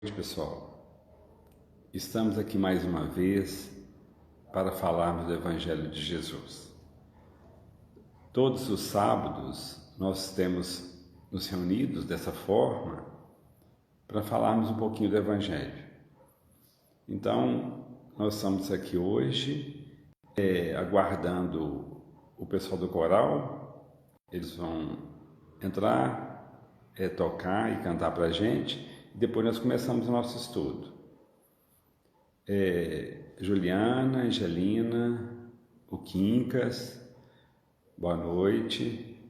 Noite, pessoal. Estamos aqui mais uma vez para falarmos do Evangelho de Jesus. Todos os sábados nós temos nos reunidos dessa forma para falarmos um pouquinho do Evangelho. Então, nós estamos aqui hoje aguardando o pessoal do coral. Eles vão entrar, tocar e cantar para a gente. E depois nós começamos o nosso estudo. Juliana, Angelina, o Quincas, boa noite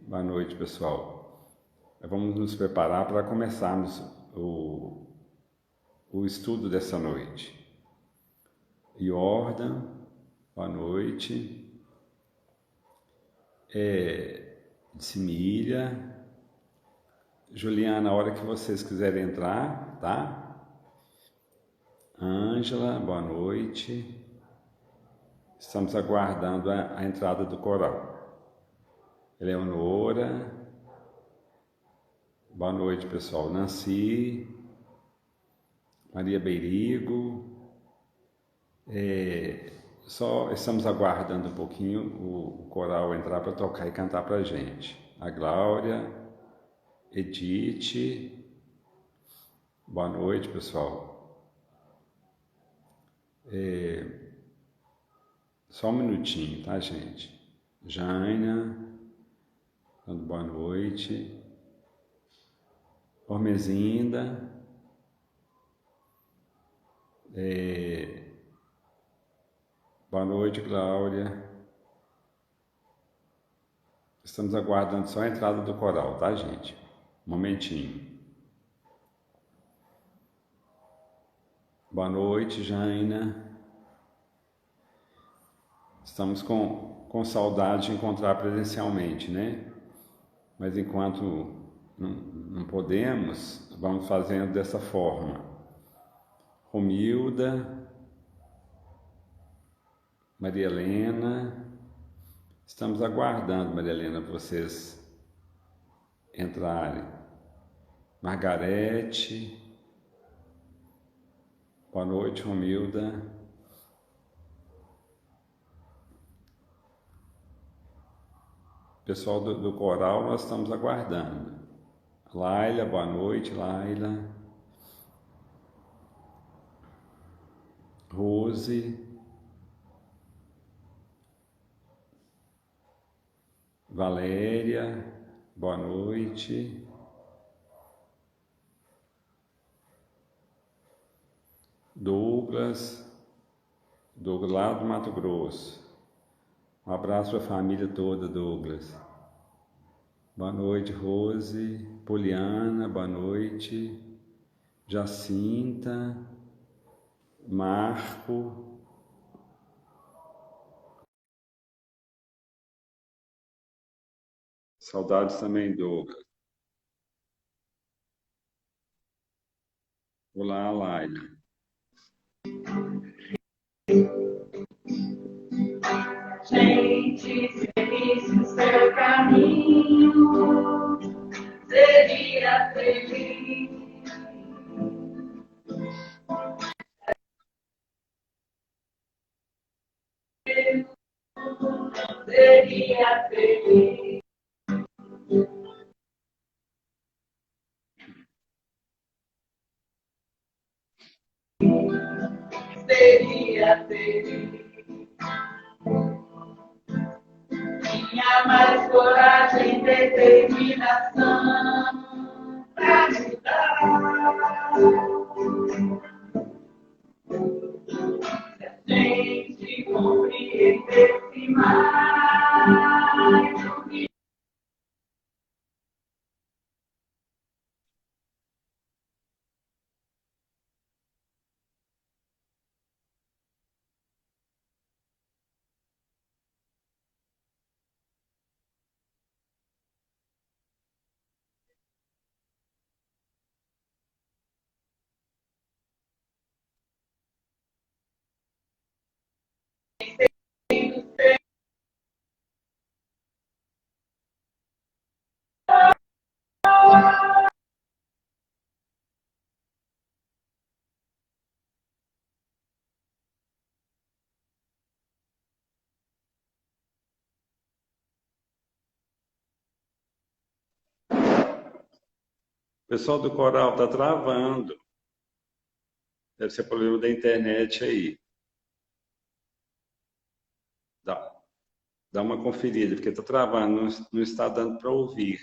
pessoal. Vamos nos preparar para começarmos o estudo dessa noite. Jordan, boa noite. Simília, Juliana, a hora que vocês quiserem entrar, tá? Ângela, boa noite. Estamos aguardando a entrada do coral. Eleonora, boa noite, pessoal. Nancy, Maria Beirigo. Só estamos aguardando um pouquinho o coral entrar para tocar e cantar para a gente. A Glória, Edith, boa noite, pessoal. Só um minutinho, tá, gente? Jaina, dando boa noite. Ormezinda. Boa noite, Cláudia. Estamos aguardando só a entrada do coral, tá, gente? Um momentinho. Boa noite, Jaina. Estamos com saudade de encontrar presencialmente, né? Mas enquanto não podemos, vamos fazendo dessa forma. Romilda, Maria Helena, estamos aguardando, Maria Helena, para vocês entrarem. Margarete, boa noite, Romilda. Pessoal do coral, nós estamos aguardando. Laila, boa noite, Laila. Rose. Valéria, boa noite. Douglas lá do Mato Grosso. Um abraço para a família toda, Douglas. Boa noite, Rose. Poliana, boa noite. Jacinta, Marco. Saudades também, Douglas. Olá, Laila. Gente, seguisse o seu caminho, seria feliz. Seria feliz. Seria feliz. Tinha mais coragem e determinação para ajudar. Se a gente compreendesse mais o que pessoal do coral está travando. Deve ser problema da internet aí. Dá uma conferida, porque está travando, não está dando para ouvir.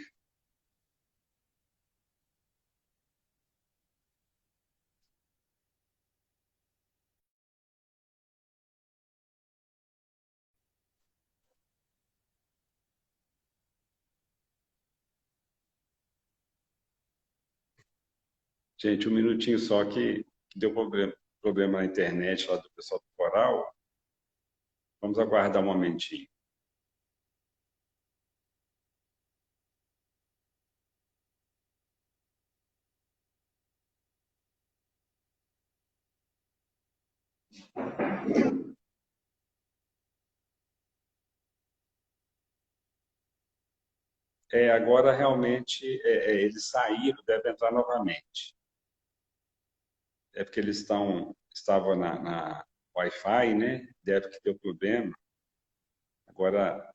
Gente, um minutinho só que deu problema na internet lá do pessoal do coral. Vamos aguardar um momentinho. Agora realmente eles saíram, devem entrar novamente. É porque eles estavam na Wi-Fi, né? Deve que deu problema. Agora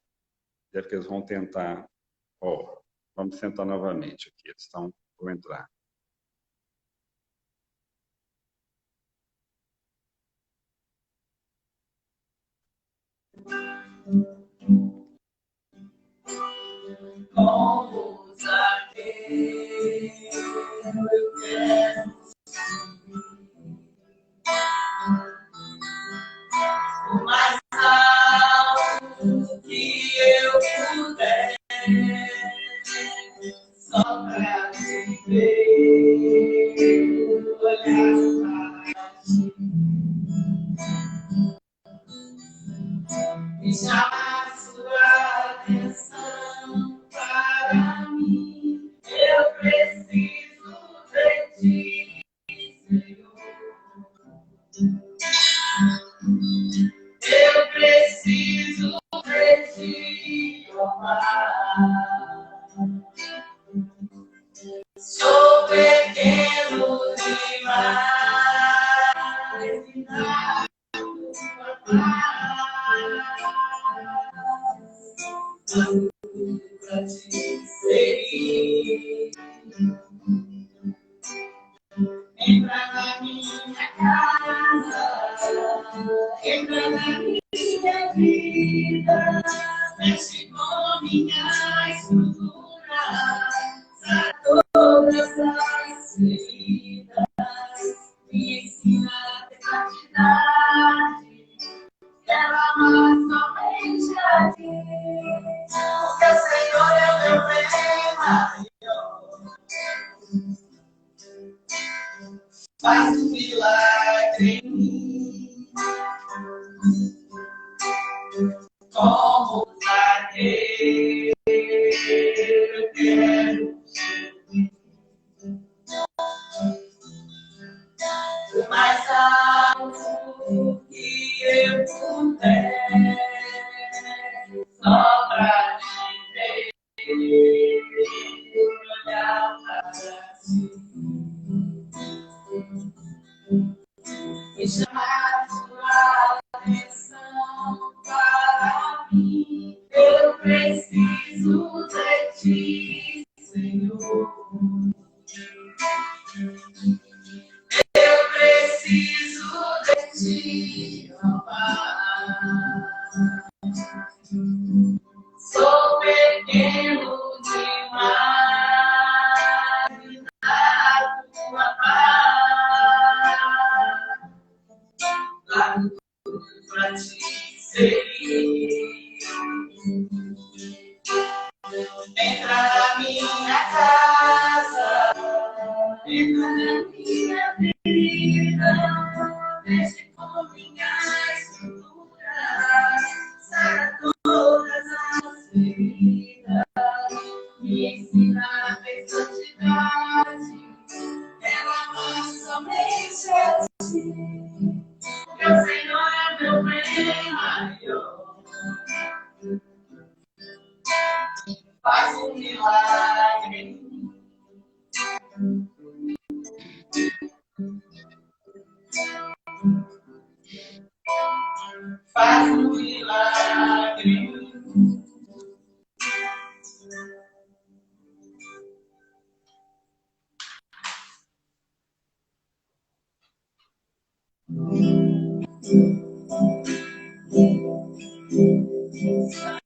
deve que eles vão tentar. Ó, vamos tentar novamente aqui. Eles vão entrar. Como Zaqueu, eu quero o mais alto que eu puder, só pra te ver, olhar pra ti e chamar sua atenção para mim. Eu preciso de ti, Senhor. Eu preciso de ti, amar. Sou pequeno demais, e nada pra te seguir. Entra na minha casa, entra na minha vida, mexe com minha estrutura, sara todas as feridas, me ensina a ter santidade, quero amar somente a ti, porque o Senhor é o meu bem maior. Faz um milagre em mim, como Zaqueu, eu quero o mais alto que eu puder, só pra te ver, olhar pra ti e chamar sua atenção para mim. Eu preciso de ti, Senhor. Eu preciso de ti, amar. Sou pequeno demais, na tua paz, pra te seguir. Entra na minha casa, entra na minha vida, mexe com minha estrutura, sara todas as feridas, me ensina a ter santidade, quero amar somente a ti, porque o Senhor é meu bem maior. Faz um milagre em mim. Faz um milagre em mim.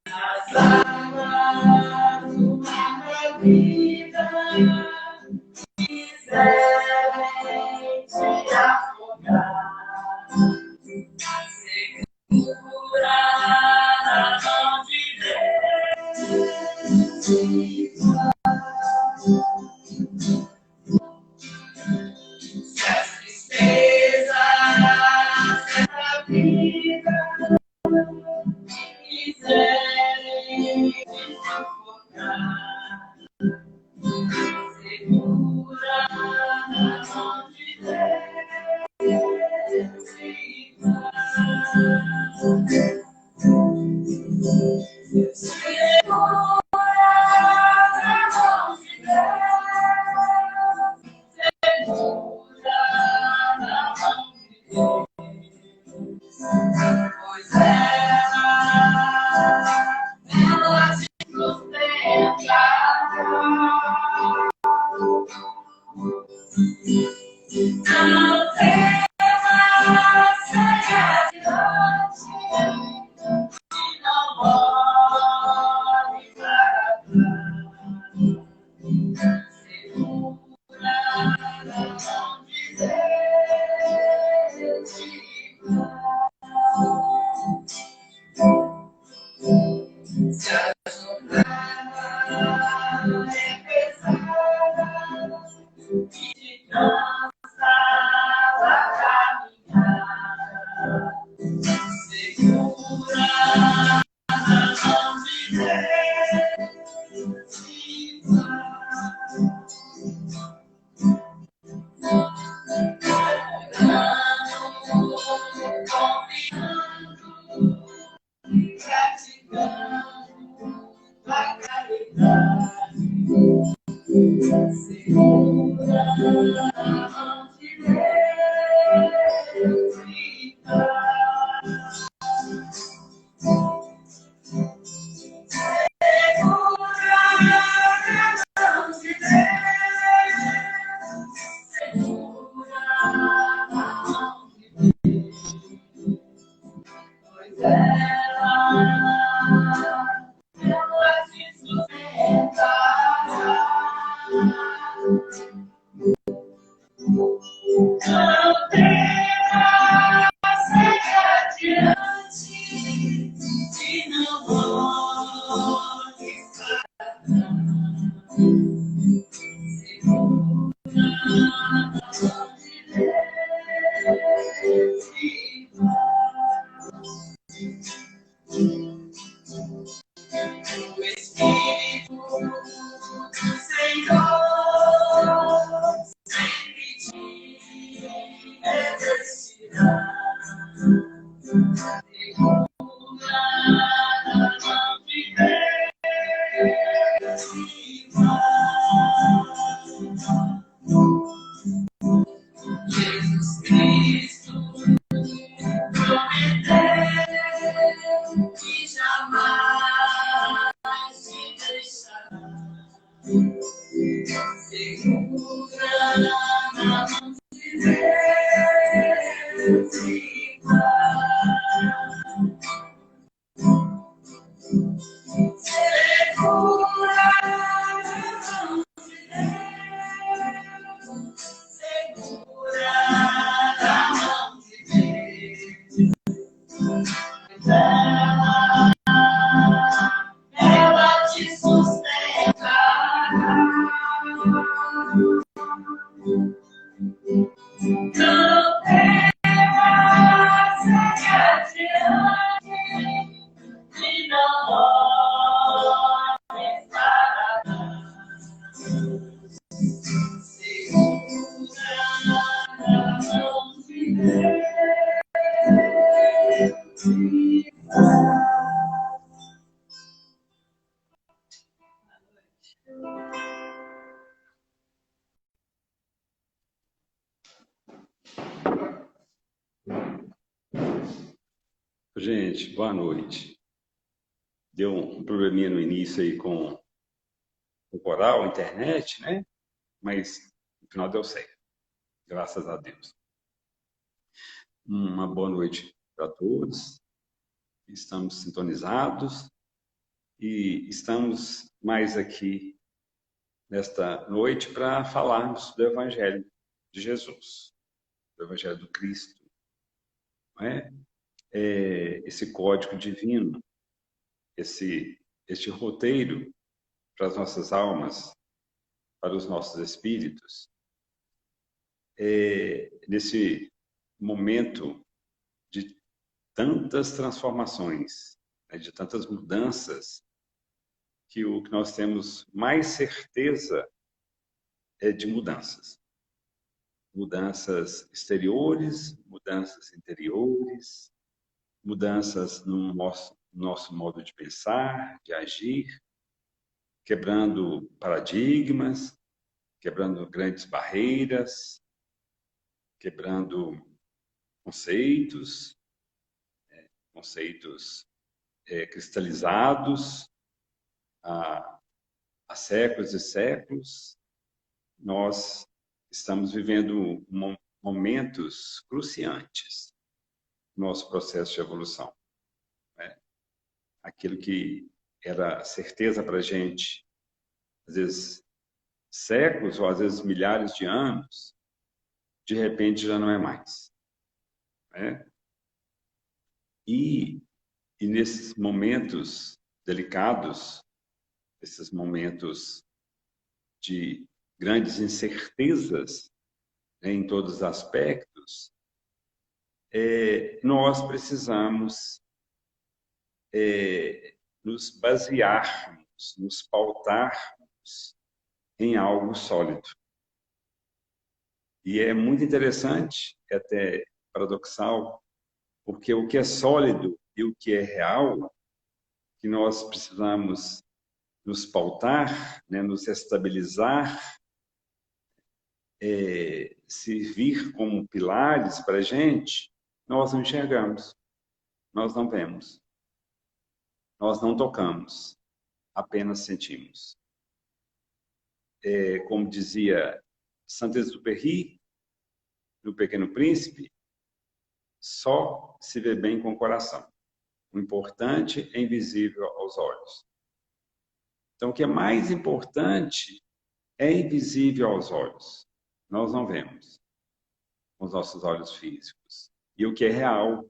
As águas do mar da vida quiserem te afogar, segura na mão de Deus e se as tristezas dessa vida quiserem te afogar, segura na mão de Deus e segura na mão de Deus, segura na mão de Deus, pois ela te sustentará. Não temas, segue adiante, e não olhe para trás. Segura na mão de Deus e vai. Se a jornada é pesada e te cansa a caminhar, segura na mão de Deus e vai. Confiando e praticando a caridade, segura na mão de Deus e paz. Segura na mão de Deus, segura na mão de Deus, pois ela te sustentará. Não temas, segue adiante, e não olhes para trás. Segura na mão de Deus e vai. O Espírito do Senhor sempre te exercerá. Segura na mão de Deus e vai. Jesus Cristo prometeu que jamais te deixará. Segura na mão de Deus e vai. Segura na mão de Deus, segura na mão de Deus, ela te sustentará. Não temas, segue adiante, e não olhes para trás. Segura na mão de Deus e vai. Gente, boa noite. Deu um probleminha no início aí com o coral, a internet, né? Mas no final deu certo. Graças a Deus. Uma boa noite para todos. Estamos sintonizados e estamos mais aqui nesta noite para falarmos do Evangelho de Jesus, do Evangelho do Cristo, não é? Esse código divino, este roteiro para as nossas almas, para os nossos espíritos, nesse momento de tantas transformações, né, de tantas mudanças, que o que nós temos mais certeza é de mudanças. Mudanças exteriores, mudanças interiores, mudanças no nosso modo de pensar, de agir, quebrando paradigmas, quebrando grandes barreiras, quebrando conceitos cristalizados há séculos e séculos. Nós estamos vivendo momentos cruciantes no nosso processo de evolução, né? Aquilo que era certeza para a gente, às vezes séculos ou às vezes milhares de anos, de repente já não é mais, né? E nesses momentos delicados, esses momentos de grandes incertezas, né, em todos os aspectos, nós precisamos nos basearmos, nos pautarmos em algo sólido. E é muito interessante, é até paradoxal, porque o que é sólido e o que é real, que nós precisamos nos pautar, né, nos estabilizar, servir como pilares para a gente, nós não enxergamos, nós não vemos, nós não tocamos, apenas sentimos. Como dizia Saint-Exupéry, no Pequeno Príncipe, só se vê bem com o coração. O importante é invisível aos olhos. Então, o que é mais importante é invisível aos olhos. Nós não vemos com os nossos olhos físicos. E o que é real,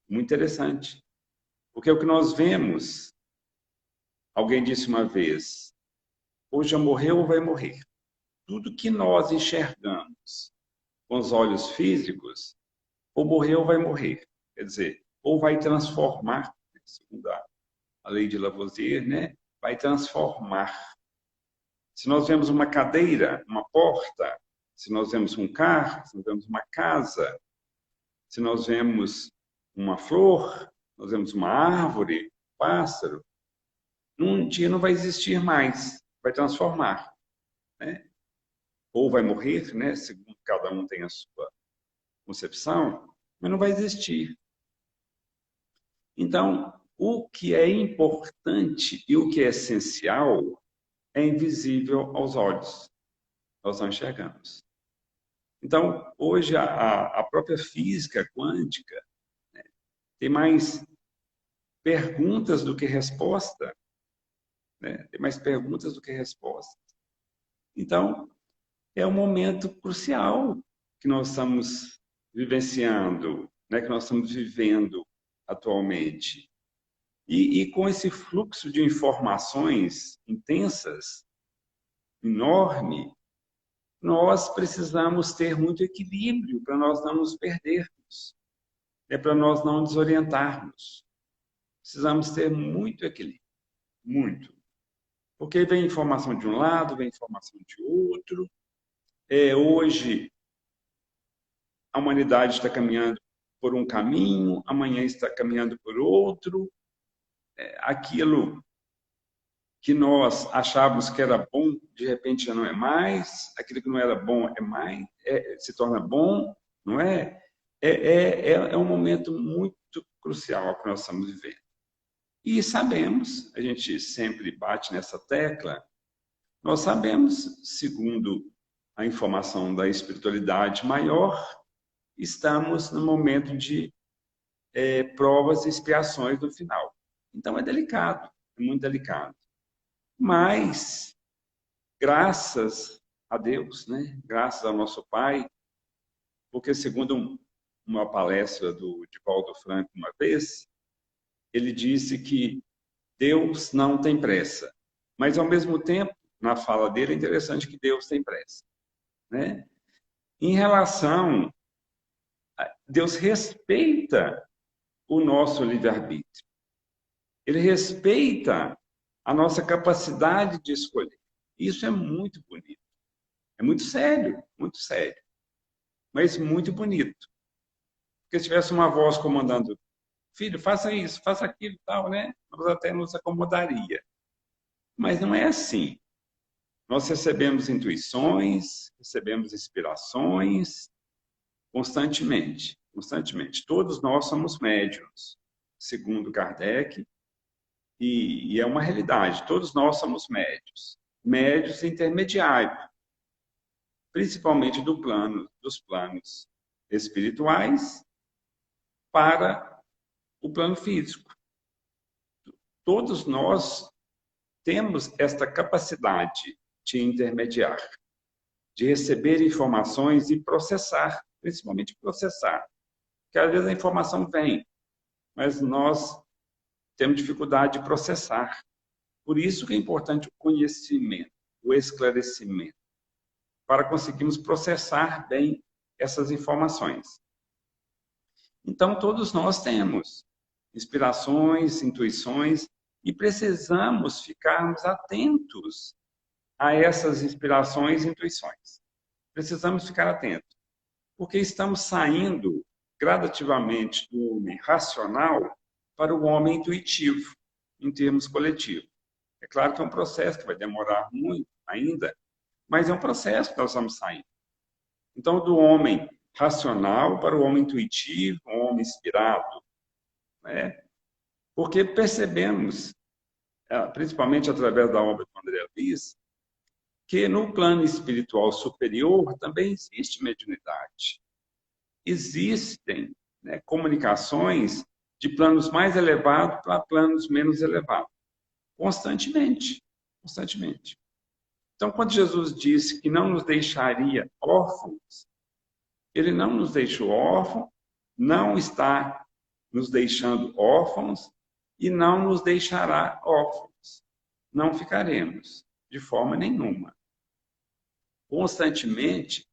muito interessante. Porque o que nós vemos, alguém disse uma vez, ou já morreu ou vai morrer. Tudo que nós enxergamos com os olhos físicos, ou morreu ou vai morrer. Quer dizer, ou vai transformar, segundo a lei de Lavoisier, né? Vai transformar. Se nós vemos uma cadeira, uma porta, se nós vemos um carro, se nós vemos uma casa, se nós vemos uma flor, nós vemos uma árvore, um pássaro, num dia não vai existir mais, vai transformar, né? Ou vai morrer, né? Segundo cada um tem a sua concepção, mas não vai existir. Então, o que é importante e o que é essencial é invisível aos olhos. Nós não enxergamos. Então, hoje, a própria física quântica, né, tem mais perguntas do que resposta, né? Tem mais perguntas do que respostas. Então, é um momento crucial que nós estamos vivenciando, né, que nós estamos vivendo atualmente. E com esse fluxo de informações intensas, enorme, nós precisamos ter muito equilíbrio para nós não nos perdermos, para nós não desorientarmos. Precisamos ter muito equilíbrio, muito. Porque vem informação de um lado, vem informação de outro. Hoje, a humanidade está caminhando por um caminho, amanhã está caminhando por outro. Aquilo que nós achávamos que era bom, de repente já não é mais. Aquilo que não era bom se torna bom, não é? É um momento muito crucial que nós estamos vivendo. E sabemos, a gente sempre bate nessa tecla, nós sabemos, segundo a informação da espiritualidade maior, estamos no momento de provas e expiações no final. Então é delicado, é muito delicado. Mas, graças a Deus, né? Graças ao nosso Pai, porque segundo uma palestra do Divaldo Franco uma vez, ele disse que Deus não tem pressa, mas ao mesmo tempo, na fala dele, é interessante que Deus tem pressa, né? Em relação, Deus respeita o nosso livre-arbítrio. Ele respeita a nossa capacidade de escolher. Isso é muito bonito. É muito sério, mas muito bonito. Porque se tivesse uma voz comandando, filho, faça isso, faça aquilo e tal, né? Nós até nos acomodaria. Mas não é assim. Nós recebemos intuições, recebemos inspirações constantemente, constantemente. Todos nós somos médiuns, segundo Kardec, e é uma realidade. Todos nós somos médiuns, médiuns intermediários, principalmente dos planos espirituais para o plano físico. Todos nós temos esta capacidade de intermediar, de receber informações e processar, principalmente processar. Porque às vezes a informação vem, mas nós temos dificuldade de processar. Por isso que é importante o conhecimento, o esclarecimento, para conseguirmos processar bem essas informações. Então, todos nós temos inspirações, intuições, e precisamos ficarmos atentos a essas inspirações e intuições. Precisamos ficar atentos, porque estamos saindo gradativamente do homem racional para o homem intuitivo, em termos coletivos. É claro que é um processo que vai demorar muito ainda, mas é um processo que nós estamos saindo. Então, do homem racional para o homem intuitivo, o homem inspirado, né? Porque percebemos, principalmente através da obra do André Luiz, que no plano espiritual superior também existe mediunidade. Existem, né, comunicações de planos mais elevados para planos menos elevados, constantemente, constantemente. Então, quando Jesus disse que não nos deixaria órfãos, ele não nos deixou órfãos, não está nos deixando órfãos e não nos deixará órfãos. Não ficaremos, de forma nenhuma. Constantemente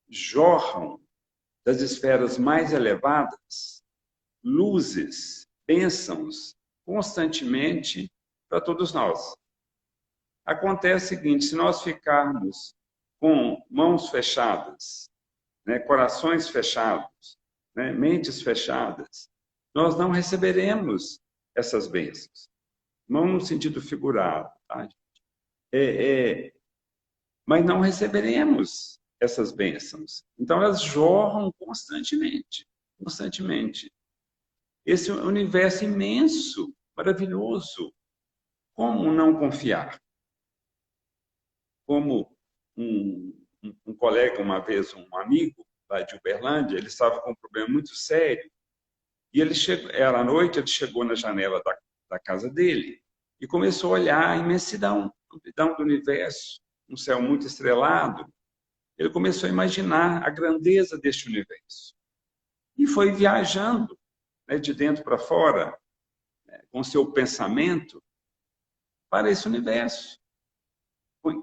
jorram das esferas mais elevadas luzes, bênçãos, constantemente para todos nós. Acontece o seguinte, se nós ficarmos com mãos fechadas, né, corações fechados, né, mentes fechadas, nós não receberemos essas bênçãos. Não no sentido figurado, tá? Mas não receberemos essas bênçãos. Então, elas jorram constantemente, constantemente. Esse universo imenso, maravilhoso. Como não confiar? Como um colega, uma vez, um amigo lá de Uberlândia, ele estava com um problema muito sério, e ele chegou, era à noite, ele chegou na janela da casa dele e começou a olhar a imensidão do universo, um céu muito estrelado. Ele começou a imaginar a grandeza deste universo. E foi viajando, né, de dentro para fora, né, com seu pensamento, para esse universo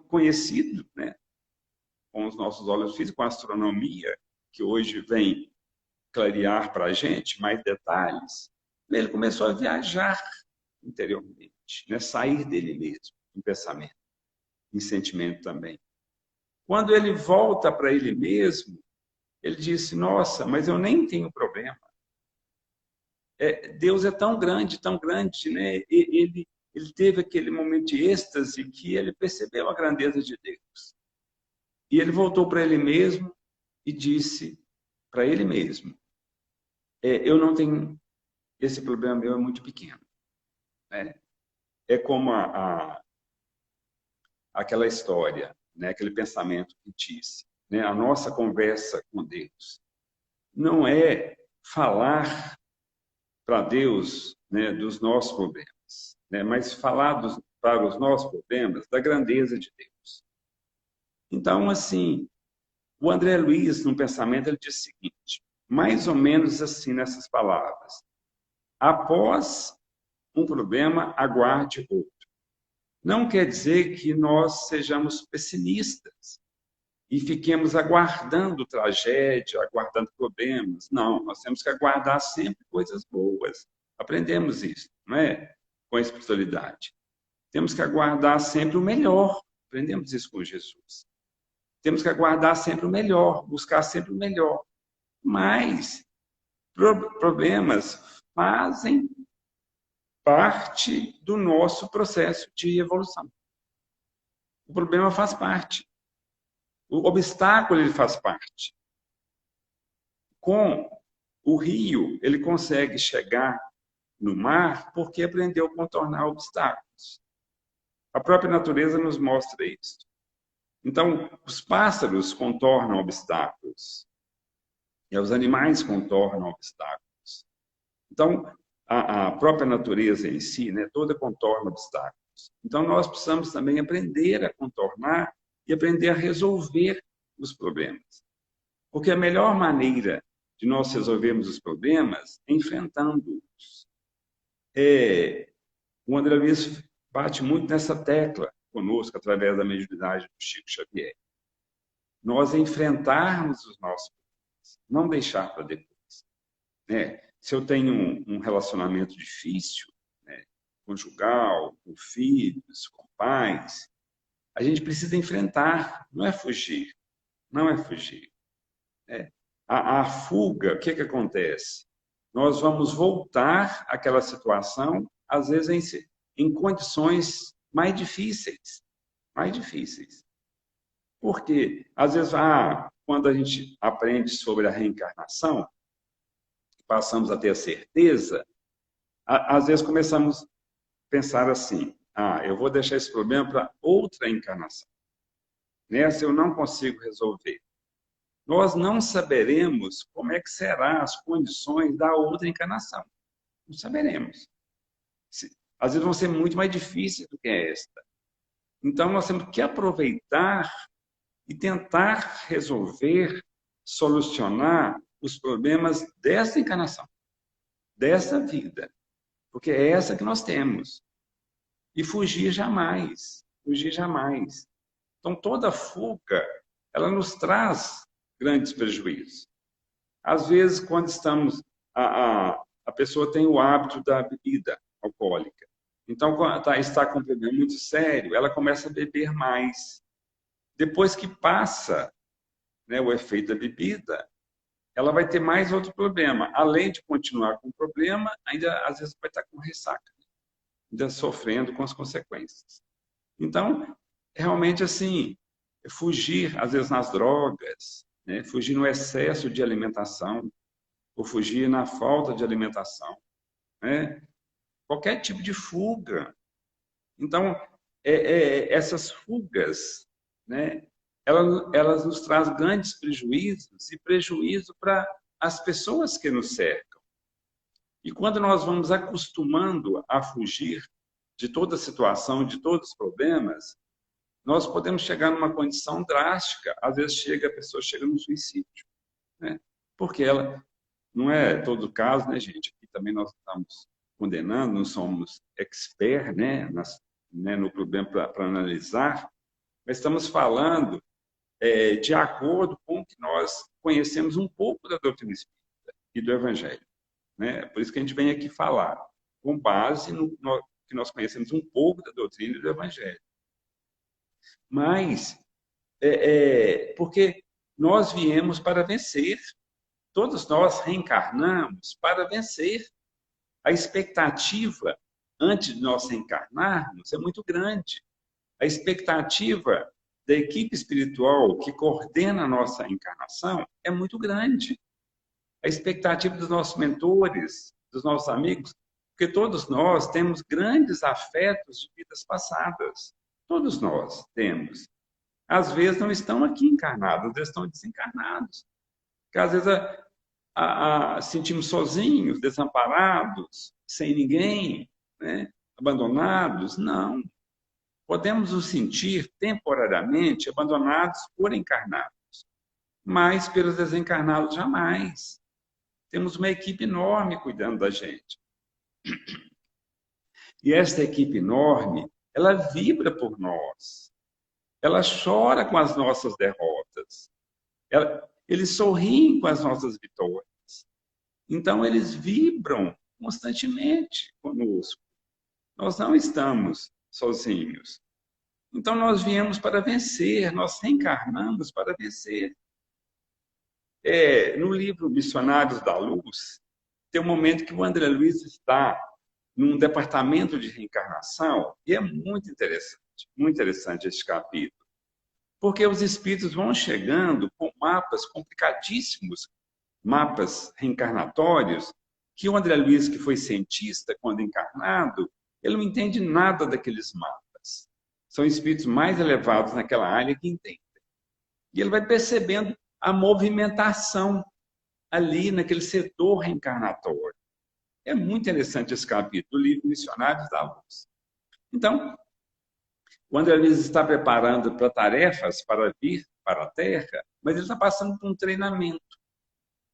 conhecido, né, com os nossos olhos físicos, com a astronomia, que hoje vem clarear para a gente mais detalhes. Ele começou a viajar interiormente, né, sair dele mesmo, em pensamento, em sentimento também. Quando ele volta para ele mesmo, ele disse, nossa, mas eu nem tenho problema. Deus é tão grande, né? Ele teve aquele momento de êxtase que ele percebeu a grandeza de Deus. E ele voltou para ele mesmo e disse para ele mesmo, eu não tenho, esse problema meu é muito pequeno. Né? É como aquela história, né? Aquele pensamento que disse, né? A nossa conversa com Deus. não é falar para Deus, né, dos nossos problemas, né, mas falar para os nossos problemas da grandeza de Deus. Então, assim, o André Luiz, no pensamento, ele diz o seguinte, mais ou menos assim nessas palavras: após um problema, aguarde outro. Não quer dizer que nós sejamos pessimistas e fiquemos aguardando tragédia, aguardando problemas. Não, nós temos que aguardar sempre coisas boas. Aprendemos isso, não é? Com a espiritualidade. Temos que aguardar sempre o melhor. Aprendemos isso com Jesus. Temos que aguardar sempre o melhor, buscar sempre o melhor. Mas problemas fazem parte do nosso processo de evolução. O problema faz parte. O obstáculo ele faz parte. Com o rio, ele consegue chegar no mar porque aprendeu a contornar obstáculos. A própria natureza nos mostra isso. Então, os pássaros contornam obstáculos. E os animais contornam obstáculos. Então, a própria natureza em si, né, toda contorna obstáculos. Então, nós precisamos também aprender a contornar e aprender a resolver os problemas. Porque a melhor maneira de nós resolvermos os problemas é enfrentando-os. O André Luiz bate muito nessa tecla conosco, através da mediunidade do Chico Xavier. Nós enfrentarmos os nossos problemas, não deixar para depois. Se eu tenho um relacionamento difícil, né, conjugal, com filhos, com pais, a gente precisa enfrentar, não é fugir. Não é fugir. A fuga, o que acontece? Nós vamos voltar àquela situação, às vezes em condições mais difíceis. Mais difíceis. Por quê? Às vezes, quando a gente aprende sobre a reencarnação, passamos a ter a certeza, às vezes começamos a pensar assim, eu vou deixar esse problema para outra encarnação. Nessa eu não consigo resolver. Nós não saberemos como é que serão as condições da outra encarnação. Não saberemos. Às vezes vão ser muito mais difíceis do que esta. Então, nós temos que aproveitar e tentar resolver, solucionar os problemas dessa encarnação, dessa vida. Porque é essa que nós temos. E fugir jamais. Fugir jamais. Então, toda fuga, ela nos traz grandes prejuízos. Às vezes, quando estamos... A pessoa tem o hábito da bebida alcoólica. Então, quando está com um problema muito sério, ela começa a beber mais. Depois que passa, né, o efeito da bebida, ela vai ter mais outro problema. Além de continuar com o problema, ainda às vezes vai estar com ressaca, ainda sofrendo com as consequências. Então, realmente assim, fugir, às vezes, nas drogas, né, fugir no excesso de alimentação, ou fugir na falta de alimentação, né? Qualquer tipo de fuga. Então, essas fugas, né, elas nos trazem grandes prejuízos e prejuízo para as pessoas que nos cercam. E quando nós vamos acostumando a fugir de toda situação, de todos os problemas, nós podemos chegar numa condição drástica. Às vezes a pessoa chega no suicídio, né? Porque ela, não é todo caso, né, gente? Aqui também nós estamos condenando, não somos expert, né, no problema para analisar, mas estamos falando de acordo com o que nós conhecemos um pouco da doutrina espírita e do Evangelho, né? Por isso que a gente vem aqui falar, com base no que nós conhecemos um pouco da doutrina e do Evangelho. Mas, porque nós viemos para vencer, todos nós reencarnamos para vencer. A expectativa, antes de nós reencarnarmos, é muito grande. A expectativa da equipe espiritual que coordena a nossa encarnação é muito grande. A expectativa dos nossos mentores, dos nossos amigos, porque todos nós temos grandes afetos de vidas passadas. Todos nós temos. Às vezes não estão aqui encarnados, às vezes estão desencarnados. Porque às vezes sentimos sozinhos, desamparados, sem ninguém, né? Abandonados. Não. Podemos nos sentir temporariamente abandonados por encarnados, mas pelos desencarnados jamais. Temos uma equipe enorme cuidando da gente. E esta equipe enorme, ela vibra por nós. Ela chora com as nossas derrotas. Eles sorriem com as nossas vitórias. Então, eles vibram constantemente conosco. Nós não estamos sozinhos. Então, nós viemos para vencer, nós reencarnamos para vencer. No livro Missionários da Luz, tem um momento que o André Luiz está num departamento de reencarnação, e é muito interessante esse capítulo, porque os espíritos vão chegando com mapas complicadíssimos, mapas reencarnatórios, que o André Luiz, que foi cientista quando encarnado, ele não entende nada daqueles mapas. São espíritos mais elevados naquela área que entendem. E ele vai percebendo a movimentação ali naquele setor reencarnatório. É muito interessante esse capítulo do livro Missionários da Luz. Então, o André Luiz está preparando para tarefas para vir para a Terra, mas ele está passando por um treinamento.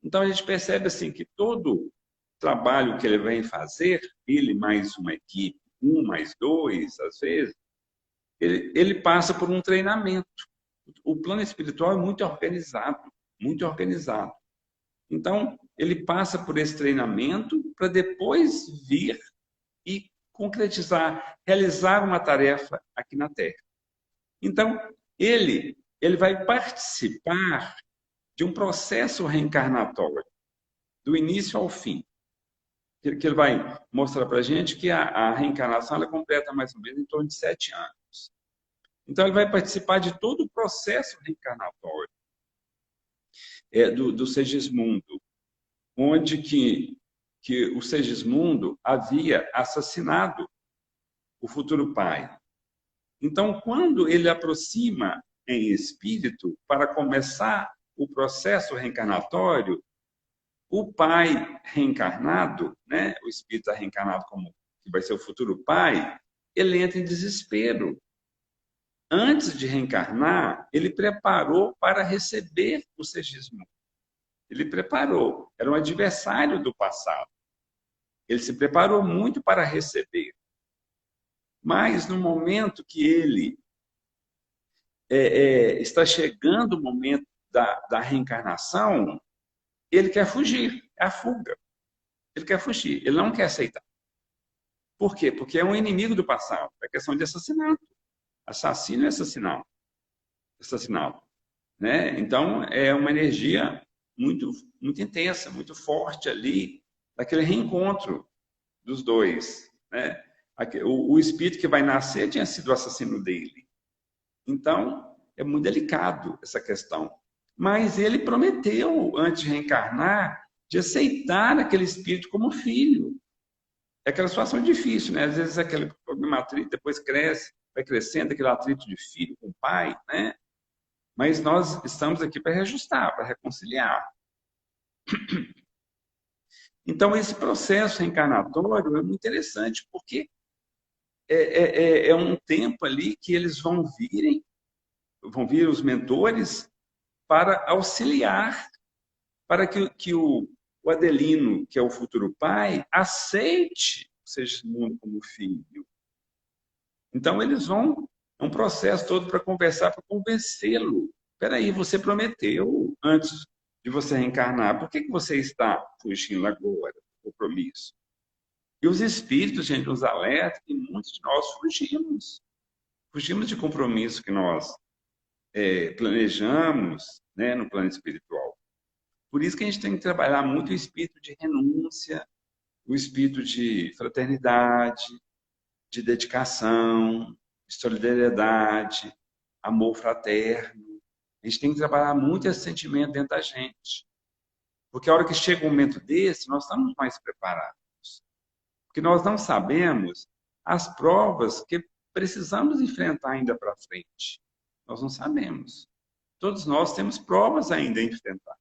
Então, a gente percebe assim que todo trabalho que ele vem fazer, ele mais uma equipe, um mais dois, às vezes, ele passa por um treinamento. O plano espiritual é muito organizado, muito organizado. Então, ele passa por esse treinamento para depois vir e concretizar, realizar uma tarefa aqui na Terra. Então, ele vai participar de um processo reencarnatório, do início ao fim. Que ele vai mostrar para a gente que a reencarnação ela completa mais ou menos em torno de 7 anos. Então, ele vai participar de todo o processo reencarnatório do Segismundo, onde que o Segismundo havia assassinado o futuro pai. Então, quando ele aproxima em espírito para começar o processo reencarnatório, o pai reencarnado, né, o espírito reencarnado como que vai ser o futuro pai, ele entra em desespero. Antes de reencarnar, ele preparou para receber o Segismundo. Ele preparou, era um adversário do passado. Ele se preparou muito para receber. Mas no momento que ele está chegando o momento da reencarnação, ele quer fugir, é a fuga. Ele quer fugir, ele não quer aceitar. Por quê? Porque é um inimigo do passado, é questão de assassinato. Assassino e assassinato. Né? Então, é uma energia muito, muito intensa, muito forte ali, daquele reencontro dos dois. Né? O espírito que vai nascer tinha sido o assassino dele. Então, é muito delicado essa questão. Mas ele prometeu, antes de reencarnar, de aceitar aquele espírito como filho. É aquela situação difícil, né? Às vezes aquele problema atrito, depois cresce, vai crescendo aquele atrito de filho com pai, né? Mas nós estamos aqui para reajustar, para reconciliar. Então, esse processo reencarnatório é muito interessante, porque é um tempo ali que eles vão vir os mentores para auxiliar, para que o Adelino, que é o futuro pai, aceite o Segismundo como filho. Então, eles vão, é um processo todo para conversar, para convencê-lo. Espera aí, você prometeu antes de você reencarnar, por que você está fugindo agora do compromisso? E os espíritos, gente, nos alertam que muitos de nós fugimos. Fugimos de compromisso que nós planejamos, né, no plano espiritual. Por isso que a gente tem que trabalhar muito o espírito de renúncia, o espírito de fraternidade, de dedicação, de solidariedade, amor fraterno. A gente tem que trabalhar muito esse sentimento dentro da gente. Porque a hora que chega um momento desse, nós estamos mais preparados. Porque nós não sabemos as provas que precisamos enfrentar ainda para frente. Nós não sabemos. Todos nós temos provas ainda a enfrentar.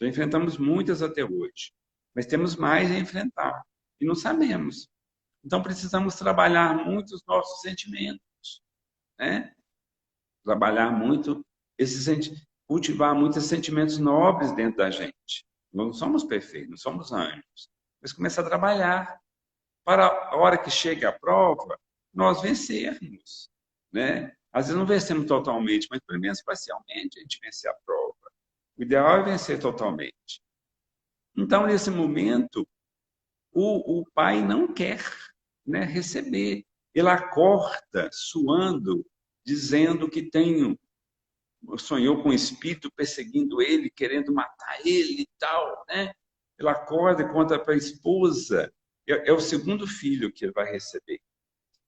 Já enfrentamos muitas até hoje, mas temos mais a enfrentar e não sabemos. Então precisamos trabalhar muito os nossos sentimentos, né? Trabalhar muito cultivar muitos sentimentos nobres dentro da gente. Nós não somos perfeitos, não somos anjos, mas começar a trabalhar para a hora que chega a prova, nós vencermos, né? Às vezes não vencemos totalmente, mas pelo menos parcialmente a gente vencer a prova. O ideal é vencer totalmente. Então, nesse momento, o pai não quer, né, receber. Ele acorda suando, dizendo que sonhou com o espírito perseguindo ele, querendo matar ele e tal, né? Ele acorda e conta para a esposa. É o segundo filho que ele vai receber.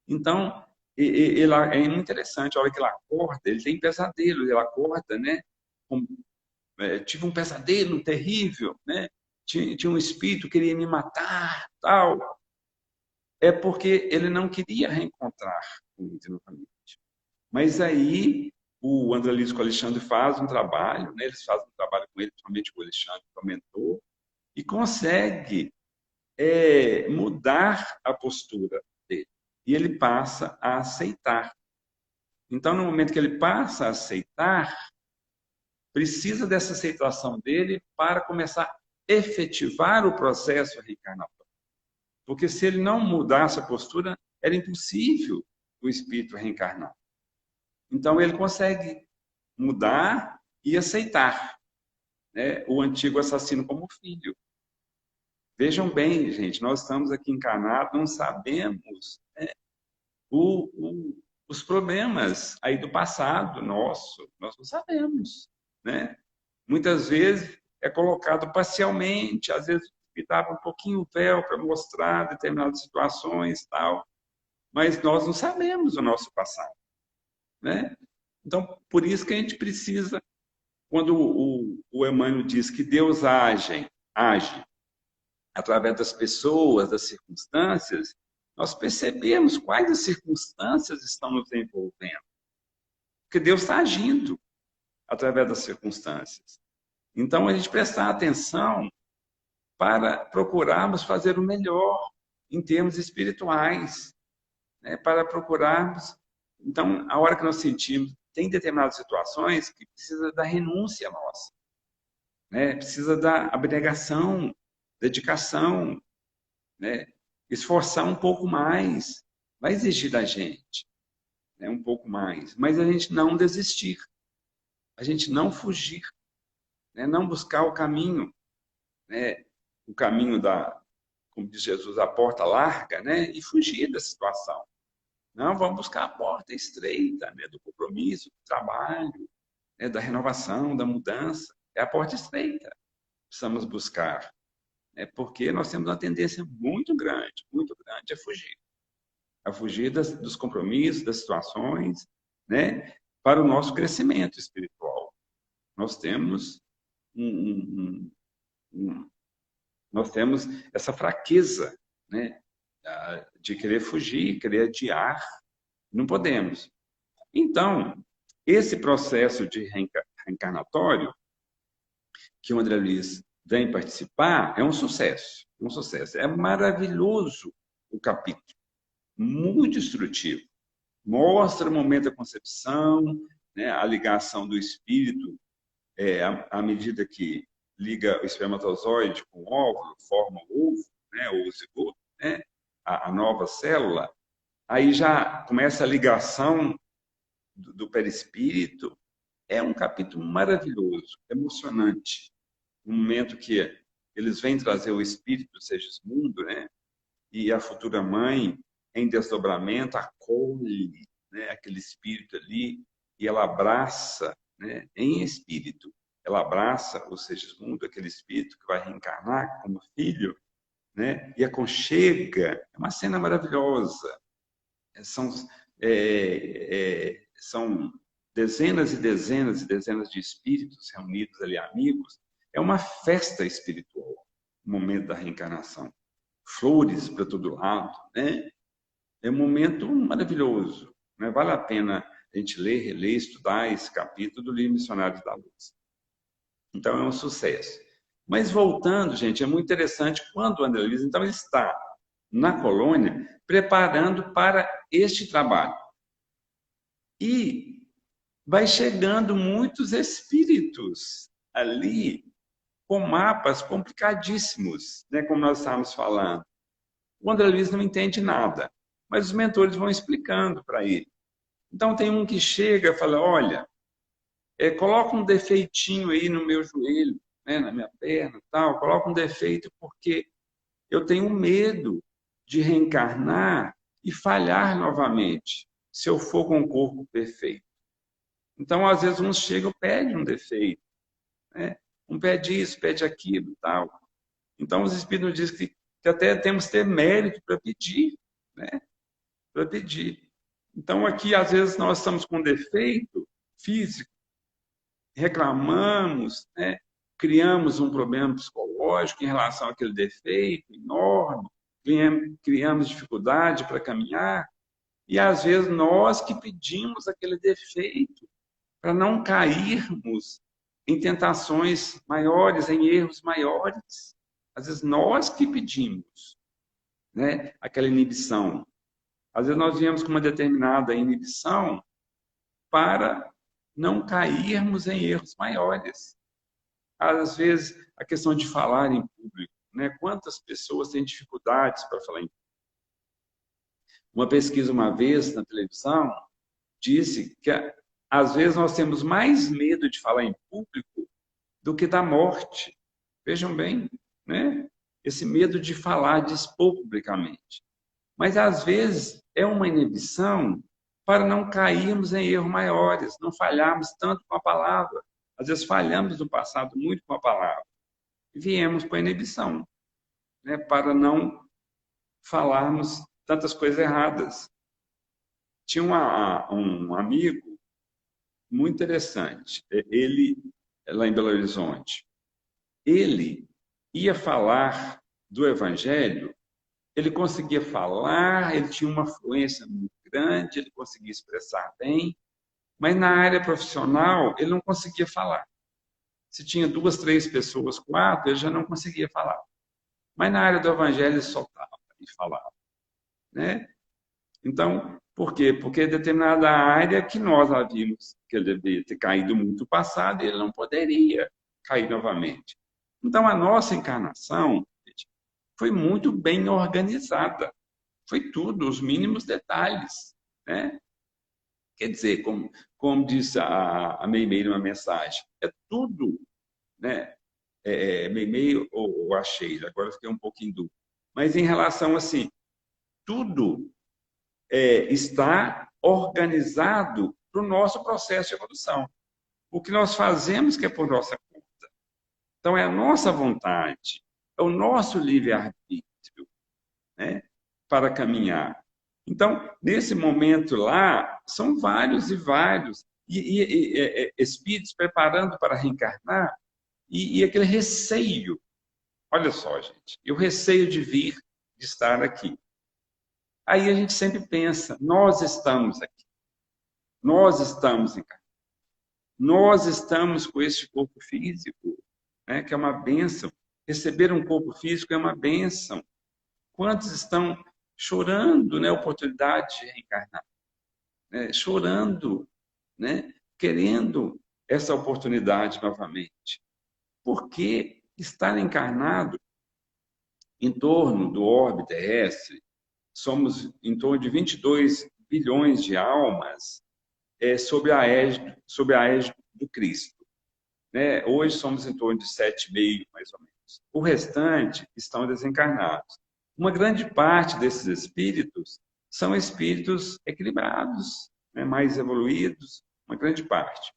Então, é muito interessante, a hora que ele acorda, ele tem pesadelo, ele acorda, né? Tive um pesadelo terrível, né? Tinha um espírito que queria me matar, tal. É porque ele não queria reencontrar com ele novamente. Mas aí o André Luiz com o Alexandre faz um trabalho, né? Eles fazem um trabalho com ele, principalmente com o Alexandre, que é o mentor, e consegue mudar a postura dele. E ele passa a aceitar. Então, no momento que ele passa a aceitar, precisa dessa aceitação dele para começar a efetivar o processo reencarnatório. Porque se ele não mudasse a postura, era impossível o espírito reencarnar. Então, ele consegue mudar e aceitar, né, o antigo assassino como filho. Vejam bem, gente, nós estamos aqui encarnados, não sabemos, né, os problemas aí do passado nosso, nós não sabemos, né? Muitas vezes é colocado parcialmente, às vezes dava um pouquinho o véu para mostrar determinadas situações e tal, mas nós não sabemos o nosso passado, né? Então, por isso que a gente precisa, quando o Emmanuel diz que Deus age através das pessoas, das circunstâncias, nós percebemos quais as circunstâncias estão nos envolvendo. Porque Deus está agindo através das circunstâncias. Então, a gente prestar atenção para procurarmos fazer o melhor em termos espirituais, né? Para procurarmos. Então, a hora que nós sentimos, tem determinadas situações que precisa da renúncia nossa, né? Precisa da abnegação, dedicação, né? Esforçar um pouco mais, vai exigir da gente, né? Um pouco mais, mas a gente não desistir, a gente não fugir, né? Não buscar o caminho, né? O caminho como diz Jesus, a porta larga, né? E fugir da situação. Não, vamos buscar a porta estreita, né? Do compromisso, do trabalho, né? Da renovação, da mudança. É a porta estreita. Precisamos buscar. Porque nós temos uma tendência muito grande a fugir. A fugir dos compromissos, das situações, né? Para o nosso crescimento espiritual. Nós temos nós temos essa fraqueza, né, de querer fugir, querer adiar. Não podemos. Então, esse processo de reencarnatório que o André Luiz vem participar é um sucesso. Um sucesso. É maravilhoso o capítulo. Muito instrutivo. Mostra o momento da concepção, né, a ligação do espírito, à medida que liga o espermatozoide com o óvulo, forma o ovo, né, ou o zigoto, né, a nova célula, aí já começa a ligação do perispírito. É um capítulo maravilhoso, emocionante. Um momento que eles vêm trazer o espírito do Segismundo, né, e a futura mãe, em desdobramento, acolhe, né, aquele espírito ali e ela abraça, né, em espírito. Ela abraça o Segismundo, aquele espírito que vai reencarnar como filho, né? E aconchega. É uma cena maravilhosa. São dezenas e dezenas e dezenas de espíritos reunidos ali, amigos. É uma festa espiritual, o momento da reencarnação. Flores para todo lado, né? É um momento maravilhoso, né? Vale a pena a gente ler, reler, estudar esse capítulo do Livro Missionários da Luz. Então, é um sucesso. Mas voltando, gente, é muito interessante quando o André Luiz, então, ele está na colônia preparando para este trabalho. E vai chegando muitos espíritos ali com mapas complicadíssimos, né, como nós estávamos falando. O André Luiz não entende nada, mas os mentores vão explicando para ele. Então, tem um que chega e fala, olha, coloca um defeitinho aí no meu joelho, né, na minha perna, tal, coloca um defeito porque eu tenho medo de reencarnar e falhar novamente, se eu for com um corpo perfeito. Então, às vezes, uns chegam e pedem um defeito, né? Um pede isso, pede aquilo, tal. Então, os Espíritos dizem que até temos que ter mérito para pedir, né? Para pedir. Então, aqui, às vezes, nós estamos com defeito físico, reclamamos, né? Criamos um problema psicológico em relação àquele defeito enorme, criamos dificuldade para caminhar, e às vezes nós que pedimos aquele defeito para não cairmos em tentações maiores, em erros maiores. Às vezes nós que pedimos, né, aquela inibição. Às vezes nós viemos com uma determinada inibição para não cairmos em erros maiores. Às vezes, a questão de falar em público, né? Quantas pessoas têm dificuldades para falar em público? Uma pesquisa uma vez na televisão disse que às vezes nós temos mais medo de falar em público do que da morte. Vejam bem, né? Esse medo de falar, de expor publicamente. Mas às vezes é uma inibição para não cairmos em erros maiores, não falharmos tanto com a palavra. Às vezes falhamos no passado muito com a palavra. E viemos com a inibição, né? Para não falarmos tantas coisas erradas. Tinha um amigo muito interessante, ele, lá em Belo Horizonte, ele ia falar do Evangelho, ele conseguia falar, ele tinha uma fluência muito grande, ele conseguia expressar bem, mas na área profissional ele não conseguia falar. Se tinha 2, 3 pessoas, 4, ele já não conseguia falar. Mas na área do Evangelho ele soltava e falava, né? Então, por quê? Porque é determinada área que nós havíamos que ele devia ter caído muito no passado, ele não poderia cair novamente. Então, a nossa encarnação foi muito bem organizada. Foi tudo, os mínimos detalhes, né? Quer dizer, como disse a Meimei numa mensagem, é tudo, né? Meimei ou a Sheila, agora eu fiquei um pouquinho dúvida. Mas em relação, assim, tudo está organizado para o nosso processo de evolução. O que nós fazemos que é por nossa conta. Então, é a nossa vontade, é o nosso livre-arbítrio, né, para caminhar. Então, nesse momento lá, são vários e vários espíritos preparando para reencarnar e aquele receio. Olha só, gente, e o receio de vir, de estar aqui. Aí a gente sempre pensa, nós estamos aqui, nós estamos encarnados, nós estamos com este corpo físico, né, que é uma bênção. Receber um corpo físico é uma bênção. Quantos estão chorando, né, a oportunidade de reencarnar? Né, chorando, né, querendo essa oportunidade novamente. Porque estar encarnado em torno do orbe terrestre, somos em torno de 22 bilhões de almas sob a égide do Cristo. Né? Hoje somos em torno de 7,5, mais ou menos. O restante estão desencarnados. Uma grande parte desses espíritos são espíritos equilibrados, né? Mais evoluídos, uma grande parte.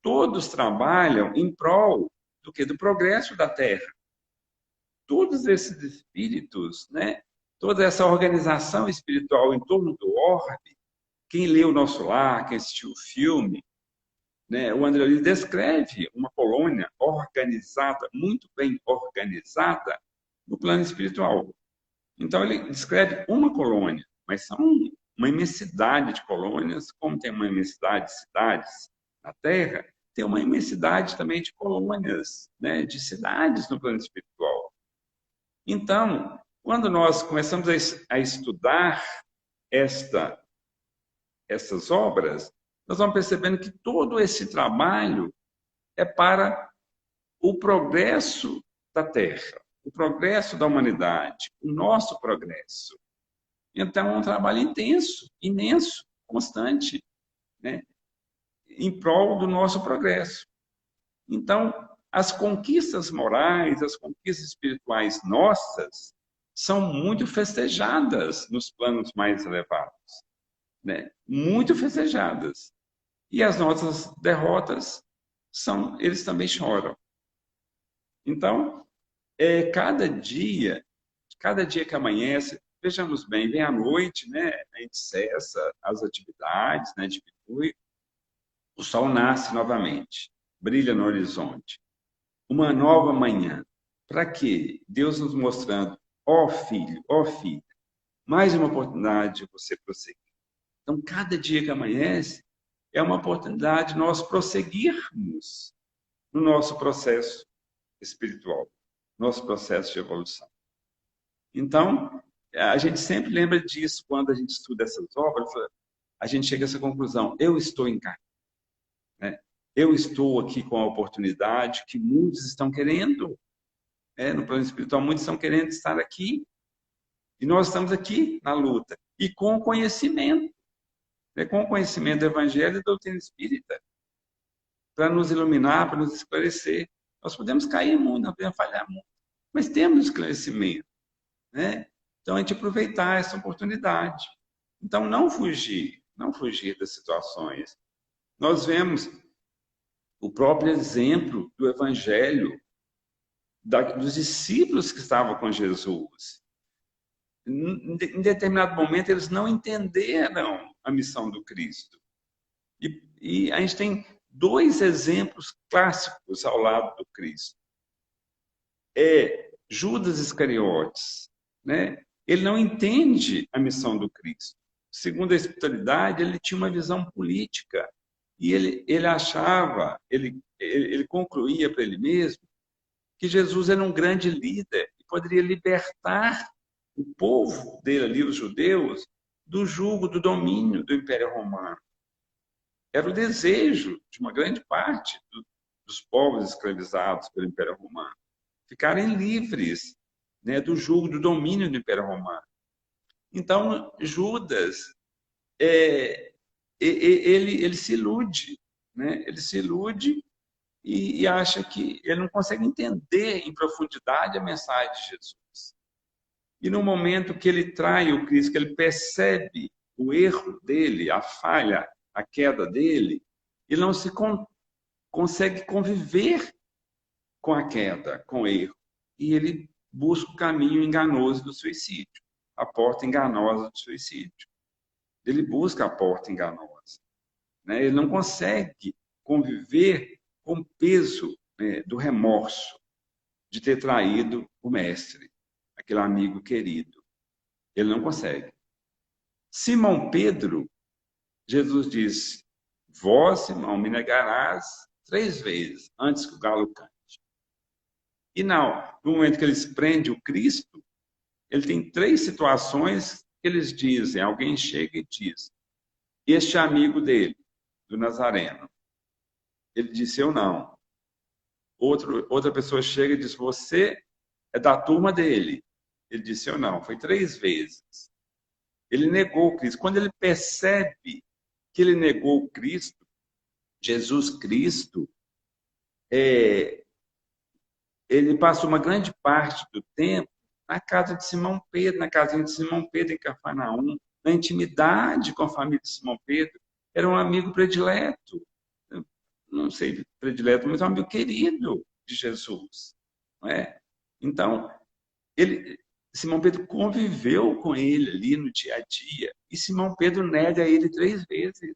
Todos trabalham em prol do que? Do progresso da Terra. Todos esses espíritos, né? Toda essa organização espiritual em torno do orbe, quem lê o Nosso Lar, quem assistiu o filme, né, o André Luiz descreve uma colônia organizada, muito bem organizada, no plano espiritual. Então, ele descreve uma colônia, mas são uma imensidade de colônias, como tem uma imensidade de cidades na Terra, tem uma imensidade também de colônias, né, de cidades no plano espiritual. Então, quando nós começamos a estudar essas obras, nós vamos percebendo que todo esse trabalho é para o progresso da Terra, o progresso da humanidade, o nosso progresso. Então, é um trabalho intenso, imenso, constante, né, em prol do nosso progresso. Então, as conquistas morais, as conquistas espirituais nossas, são muito festejadas nos planos mais elevados, né? Muito festejadas. E as nossas derrotas eles também choram. Então, cada dia que amanhece, vejamos bem, vem a noite, né? A gente cessa as atividades, né? Diminui, o sol nasce novamente, brilha no horizonte. Uma nova manhã. Para quê? Deus nos mostrando, ó filho, ó filha, mais uma oportunidade de você prosseguir. Então, cada dia que amanhece é uma oportunidade de nós prosseguirmos no nosso processo espiritual, nosso processo de evolução. Então, a gente sempre lembra disso quando a gente estuda essas obras, a gente chega a essa conclusão, eu estou encarnado, né? Eu estou aqui com a oportunidade que muitos estão querendo, no plano espiritual, muitos estão querendo estar aqui, e nós estamos aqui na luta, e com o conhecimento, com o conhecimento do Evangelho e da doutrina espírita, para nos iluminar, para nos esclarecer. Nós podemos cair muito, nós podemos falhar muito, mas temos esclarecimento, né? Então, a gente aproveitar essa oportunidade. Então, não fugir das situações. Nós vemos o próprio exemplo do Evangelho, dos discípulos que estavam com Jesus. Em determinado momento, eles não entenderam a missão do Cristo. E a gente tem dois exemplos clássicos ao lado do Cristo. Judas Iscariotes, né? Ele não entende a missão do Cristo. Segundo a espiritualidade, ele tinha uma visão política. E ele achava, ele concluía para ele mesmo que Jesus era um grande líder e poderia libertar o povo dele ali, os judeus, do jugo, do domínio do Império Romano. Era o desejo de uma grande parte dos povos escravizados pelo Império Romano ficarem livres, né, do jugo, do domínio do Império Romano. Então, Judas, ele se ilude, né? Ele se ilude e acha que ele não consegue entender em profundidade a mensagem de Jesus. E no momento que ele trai o Cristo, que ele percebe o erro dele, a falha, a queda dele, ele não se consegue conviver com a queda, com o erro. E ele busca o caminho enganoso do suicídio, a porta enganosa do suicídio. Ele busca a porta enganosa, né? Ele não consegue conviver com o peso, né, do remorso de ter traído o mestre, aquele amigo querido. Ele não consegue. Simão Pedro, Jesus disse, vós, Simão, me negarás 3 vezes antes que o galo cante. E no momento que eles prendem o Cristo, ele tem 3 situações que eles dizem, alguém chega e diz, este amigo dele, do Nazareno, ele disse, eu não. Outra pessoa chega e diz, você é da turma dele. Ele disse, eu não. Foi 3 vezes. Ele negou o Cristo. Quando ele percebe que ele negou o Cristo, Jesus Cristo, ele passou uma grande parte do tempo na casa de Simão Pedro, na casinha de Simão Pedro, em Cafarnaum, na intimidade com a família de Simão Pedro. Era um amigo predileto. Não sei predileto, mas um amigo querido de Jesus. Não é? Então, Simão Pedro conviveu com ele ali no dia a dia, e Simão Pedro nega ele 3 vezes.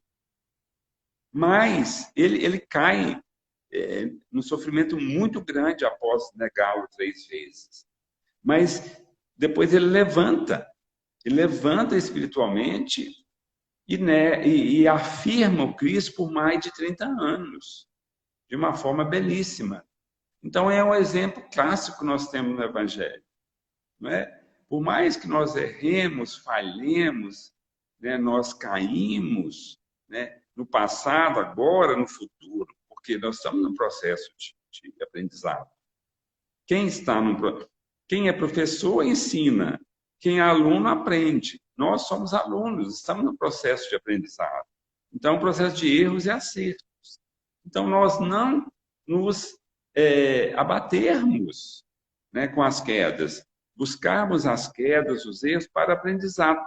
Mas ele cai num sofrimento muito grande após negá-lo 3 vezes. Mas depois ele levanta espiritualmente e afirma o Cristo por mais de 30 anos. de uma forma belíssima. Então, é um exemplo clássico que nós temos no Evangelho. Não é? Por mais que nós erremos, falhemos, né, nós caímos, né, no passado, agora, no futuro, porque nós estamos num processo de aprendizado. Quem é professor ensina, quem é aluno aprende. Nós somos alunos, estamos no processo de aprendizado. Então, é um processo de erros e acertos. Então, nós não nos abatermos, né, com as quedas, buscarmos as quedas, os erros para aprendizado,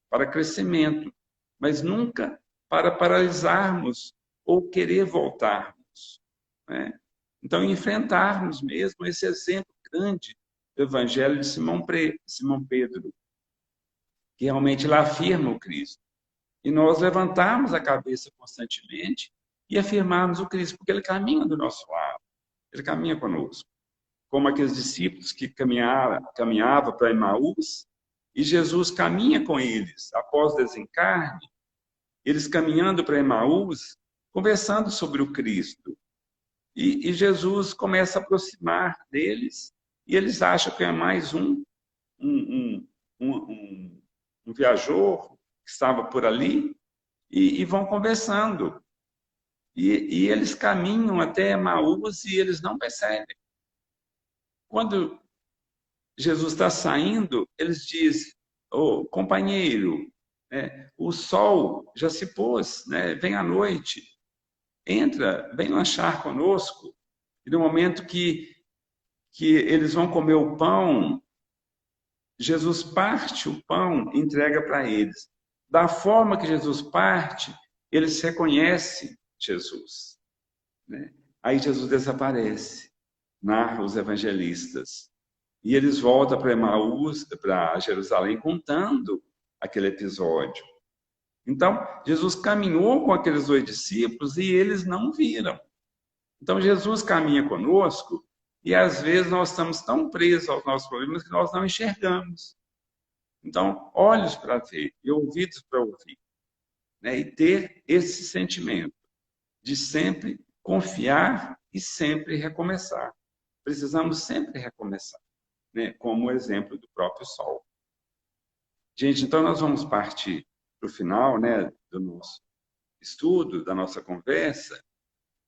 para crescimento, mas nunca para paralisarmos ou querer voltarmos, né? Então, enfrentarmos mesmo esse exemplo grande do Evangelho de Simão Pedro, que realmente lá afirma o Cristo. E nós levantarmos a cabeça constantemente e afirmarmos o Cristo, porque Ele caminha do nosso lado, Ele caminha conosco. Como aqueles discípulos que caminhavam para Emaús, e Jesus caminha com eles após o desencarne, eles caminhando para Emaús, conversando sobre o Cristo. E Jesus começa a aproximar deles, e eles acham que é mais um viajor que estava por ali, e vão conversando. E eles caminham até Emaús e eles não percebem. Quando Jesus está saindo, eles dizem: "Ô, companheiro, né, o sol já se pôs, né, vem a noite, entra, vem lanchar conosco." E no momento que eles vão comer o pão, Jesus parte o pão e entrega para eles. Da forma que Jesus parte, eles reconhecem Jesus, né? Aí Jesus desaparece, narra os evangelistas. E eles voltam para Emaús, para Jerusalém, contando aquele episódio. Então, Jesus caminhou com aqueles 2 discípulos e eles não viram. Então, Jesus caminha conosco e, às vezes, nós estamos tão presos aos nossos problemas que nós não enxergamos. Então, olhos para ver e ouvidos para ouvir, né? E ter esse sentimento de sempre confiar e sempre recomeçar. Precisamos sempre recomeçar, né? Como o exemplo do próprio sol. Gente, então nós vamos partir para o final, né, do nosso estudo, da nossa conversa,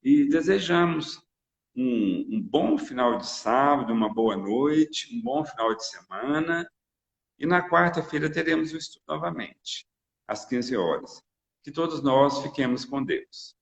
e desejamos um bom final de sábado, uma boa noite, um bom final de semana, e na quarta-feira teremos o estudo novamente, às 15 horas. Que todos nós fiquemos com Deus.